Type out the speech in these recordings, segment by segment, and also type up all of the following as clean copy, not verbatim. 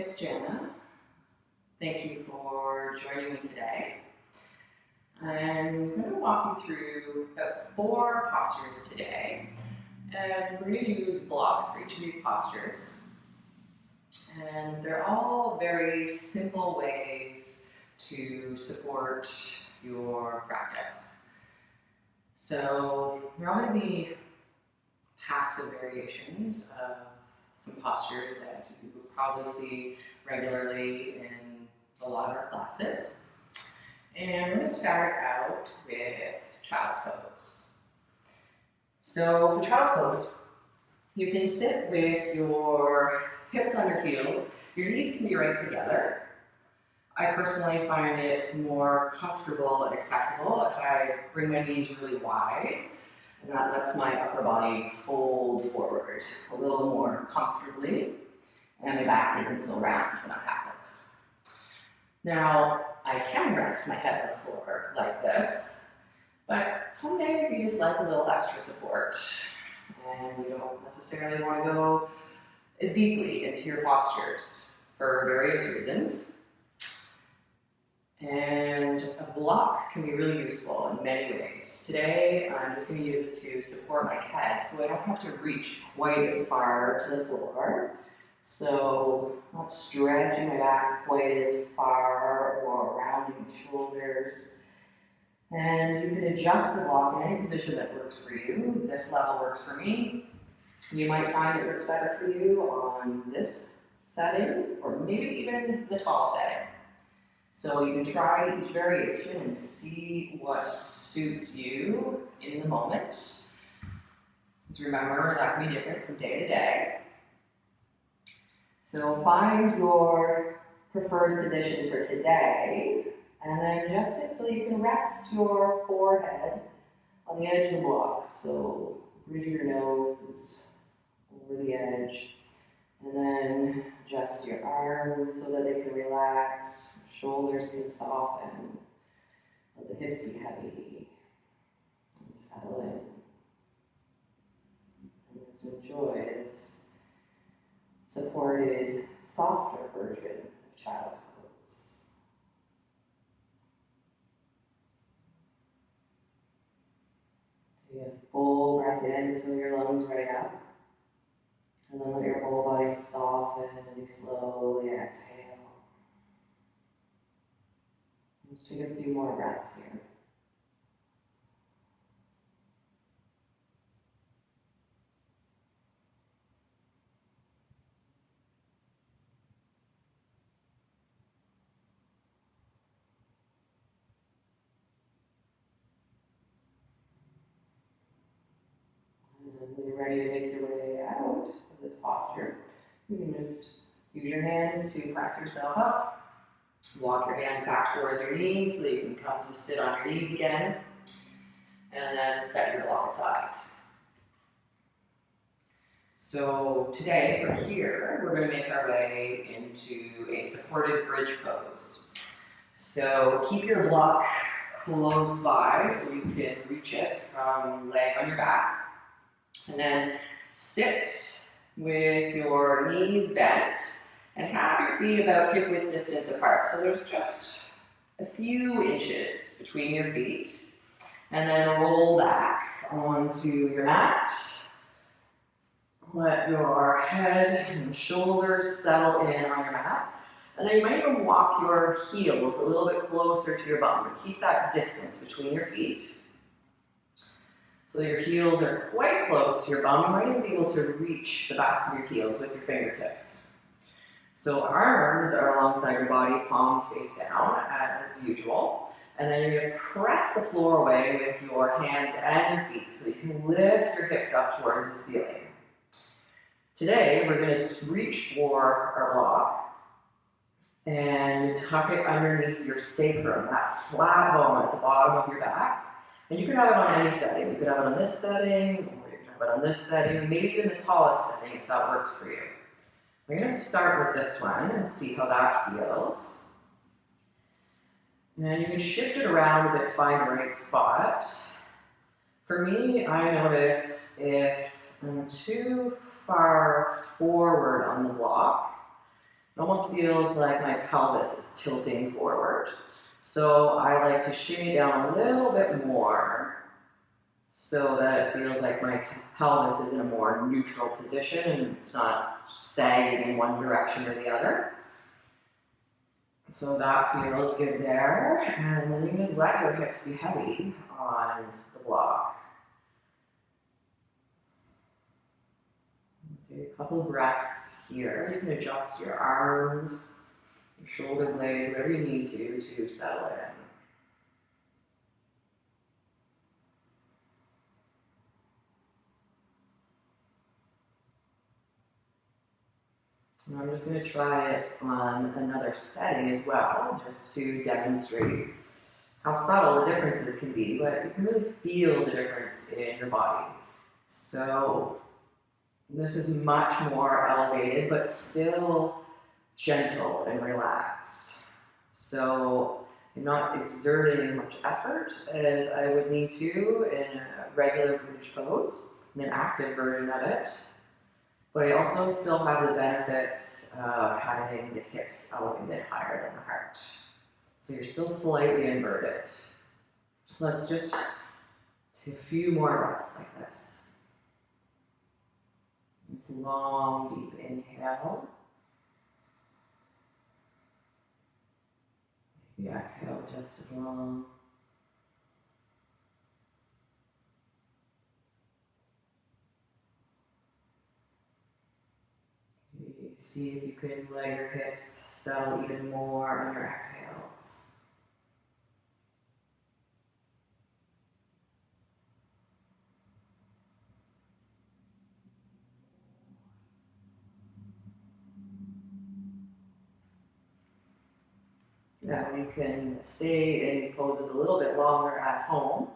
it's Janna. Thank you for joining me today. I'm going to walk you through about 4 postures today, and we're going to use blocks for each of these postures. And they're all very simple ways to support your practice. So they're all going to be passive variations of some postures that you will probably see regularly in a lot of our classes. And we're going to start out with child's pose. So for child's pose, you can sit with your hips on your heels. Your knees can be right together. I personally find it more comfortable and accessible if I bring my knees really wide, and that lets my upper body fold forward a little more comfortably, and my back isn't so round when that happens. Now, I can rest my head on the floor like this, but some days you just like a little extra support, and you don't necessarily want to go as deeply into your postures for various reasons. And a block can be really useful in many ways. Today, I'm just going to use it to support my head so I don't have to reach quite as far to the floor. So not stretching my back quite as far or rounding my shoulders. And you can adjust the block in any position that works for you. This level works for me. You might find it works better for you on this setting, or maybe even the tall setting. So you can try each variation and see what suits you in the moment. Just remember, that can be different from day to day. So find your preferred position for today, and then adjust it so you can rest your forehead on the edge of the block. So bridge your nose is over the edge, and then adjust your arms so that they can relax. Shoulders can soften, let the hips be heavy, and settle in. And just enjoy this supported, softer version of child's pose. Take a full breath in, fill your lungs right up, and then let your whole body soften as you slowly exhale. Let's take a few more breaths here. And when you're ready to make your way out of this posture, you can just use your hands to press yourself up. Walk your hands back towards your knees so you can come to sit on your knees again, and then set your block aside. So today, from here, we're going to make our way into a supported bridge pose. So keep your block close by so you can reach it from leg on your back, and then sit with your knees bent and have your feet about hip width distance apart. So there's just a few inches between your feet. And then roll back onto your mat. Let your head and shoulders settle in on your mat. And then you might even walk your heels a little bit closer to your bum. Keep that distance between your feet. So your heels are quite close to your bum. You might even be able to reach the backs of your heels with your fingertips. So arms are alongside your body, palms face down as usual. And then you're going to press the floor away with your hands and your feet so you can lift your hips up towards the ceiling. Today, we're going to reach for our block and tuck it underneath your sacrum, that flat bone at the bottom of your back. And you can have it on any setting. You could have it on this setting, or you can have it on this setting, maybe even the tallest setting if that works for you. We're going to start with this one and see how that feels. And you can shift it around a bit to find the right spot. For me, I notice if I'm too far forward on the block, It almost feels like my pelvis is tilting forward. So I like to shimmy down a little bit more so that it feels like my pelvis is in a more neutral position and it's not sagging in one direction or the other. So that feels good there. And then you can just let your hips be heavy on the block. Take a couple of breaths here. You can adjust your arms, your shoulder blades, whatever you need to settle it in. And I'm just going to try it on another setting as well, just to demonstrate how subtle the differences can be, but you can really feel the difference in your body. So this is much more elevated, but still gentle and relaxed. So I'm not exerting as much effort as I would need to in a regular bridge pose, in an active version of it. But I also still have the benefits of having the hips elevated higher than the heart. So you're still slightly inverted. Let's just take a few more breaths like this. Nice long, deep inhale. The exhale just as long. See if you can let your hips settle even more on your exhales. Now you can stay in these poses a little bit longer at home,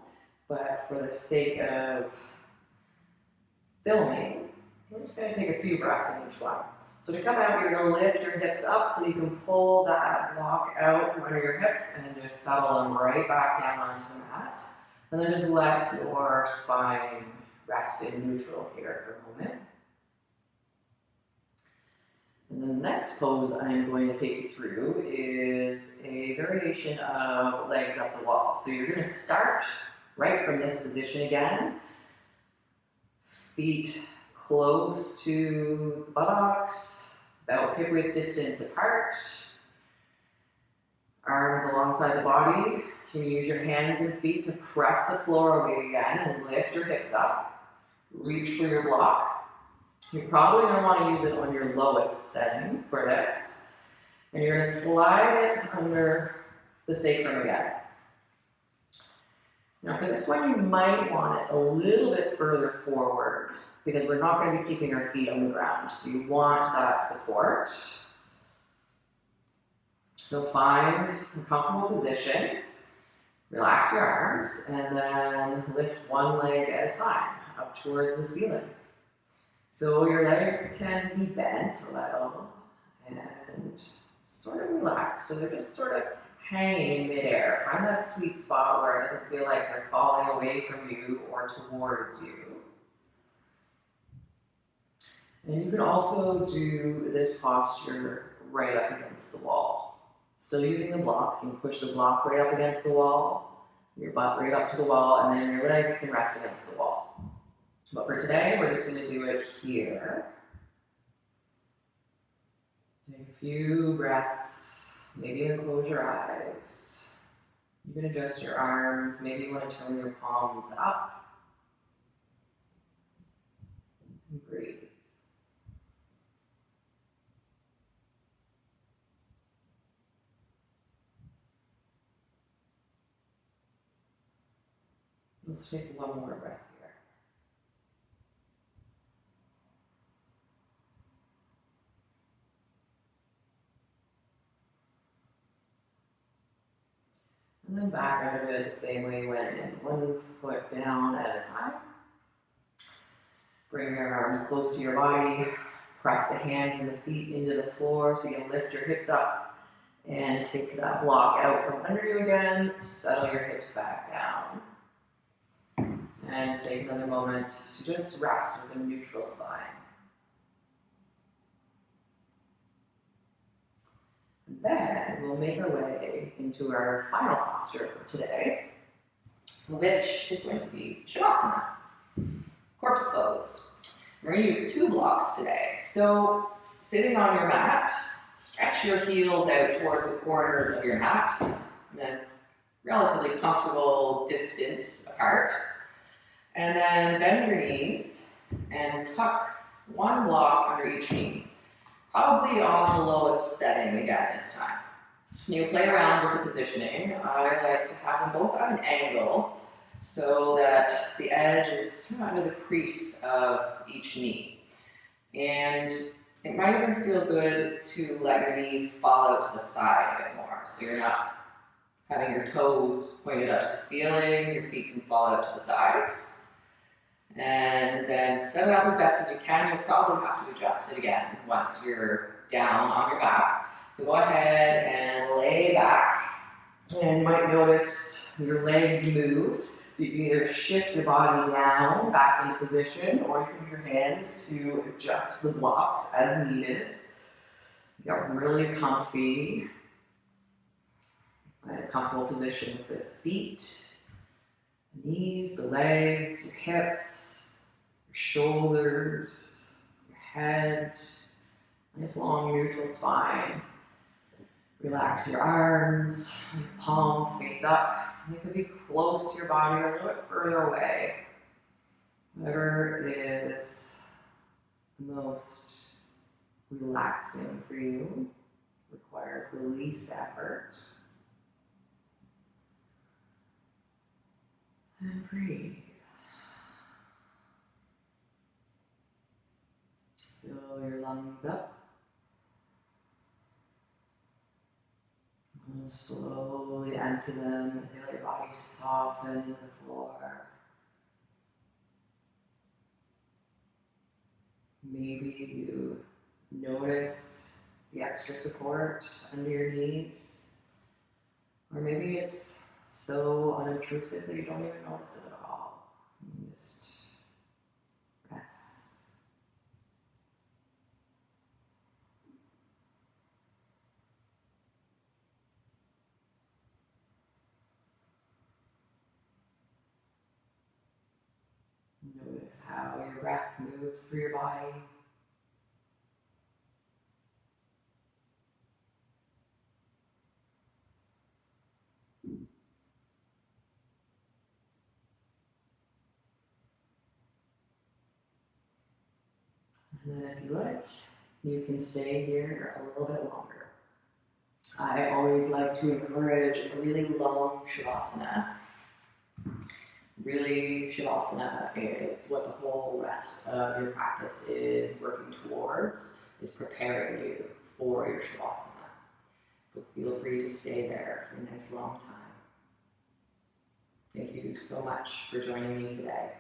but for the sake of filming, we're just going to take a few breaths in each one. So to come out, you're going to lift your hips up so you can pull that block out from under your hips and just settle them right back down onto the mat. And then just let your spine rest in neutral here for a moment. And the next pose I'm going to take you through is a variation of legs up the wall. So you're going to start right from this position again. Feet close to the buttocks, about hip width distance apart. Arms alongside the body. You can use your hands and feet to press the floor away again and lift your hips up. Reach for your block. You're probably going to want to use it on your lowest setting for this. And you're going to slide it under the sacrum again. Now for this one, you might want it a little bit further forward because we're not going to be keeping our feet on the ground. So you want that support. So find a comfortable position. Relax your arms and then lift one leg at a time up towards the ceiling. So your legs can be bent a little and sort of relaxed. So they're just sort of hanging in midair. Find that sweet spot where it doesn't feel like they're falling away from you or towards you. And you can also do this posture right up against the wall. Still using the block, you can push the block right up against the wall, your butt right up to the wall, and then your legs can rest against the wall. But for today, we're just going to do it here. Take a few breaths. Maybe even close your eyes. You can adjust your arms. Maybe you want to turn your palms up. And breathe. Let's take one more breath here. And then back out of it the same way you went in. 1 foot down at a time. Bring your arms close to your body. Press the hands and the feet into the floor so you can lift your hips up. And take that block out from under you again. Settle your hips back down. And take another moment to just rest with a neutral spine. then we'll make our way into our final posture for today, which is going to be Shavasana, corpse pose. We're going to use 2 blocks today. So sitting on your mat, stretch your heels out towards the corners of your mat in a relatively comfortable distance apart. And then bend your knees and tuck 1 block under each knee, probably on the lowest setting again this time. You play around with the positioning. I like to have them both at an angle so that the edge is under the crease of each knee. And it might even feel good to let your knees fall out to the side a bit more, so you're not having your toes pointed up to the ceiling, your feet can fall out to the sides. And then set it up as best as you can. You'll probably have to adjust it again once you're down on your back. So go ahead and lay back. And you might notice your legs moved. So you can either shift your body down, back into position, or you can use your hands to adjust the blocks as needed. Get really comfy. Find a comfortable position for the feet, the knees, the legs, your hips, your shoulders, your head. Nice long neutral spine. Relax your arms, your palms face up. They could be close to your body or a little bit further away. Whatever is the most relaxing for you, requires the least effort. And breathe. Fill your lungs up. And slowly empty them as you let your body soften to the floor. Maybe you notice the extra support under your knees, or maybe it's so unobtrusive that you don't even notice it at all. You just rest. Notice how your breath moves through your body. And then if you like, you can stay here a little bit longer. I always like to encourage a really long Shavasana. Really, Shavasana is what the whole rest of your practice is working towards, is preparing you for your Shavasana. So feel free to stay there for a nice long time. Thank you so much for joining me today.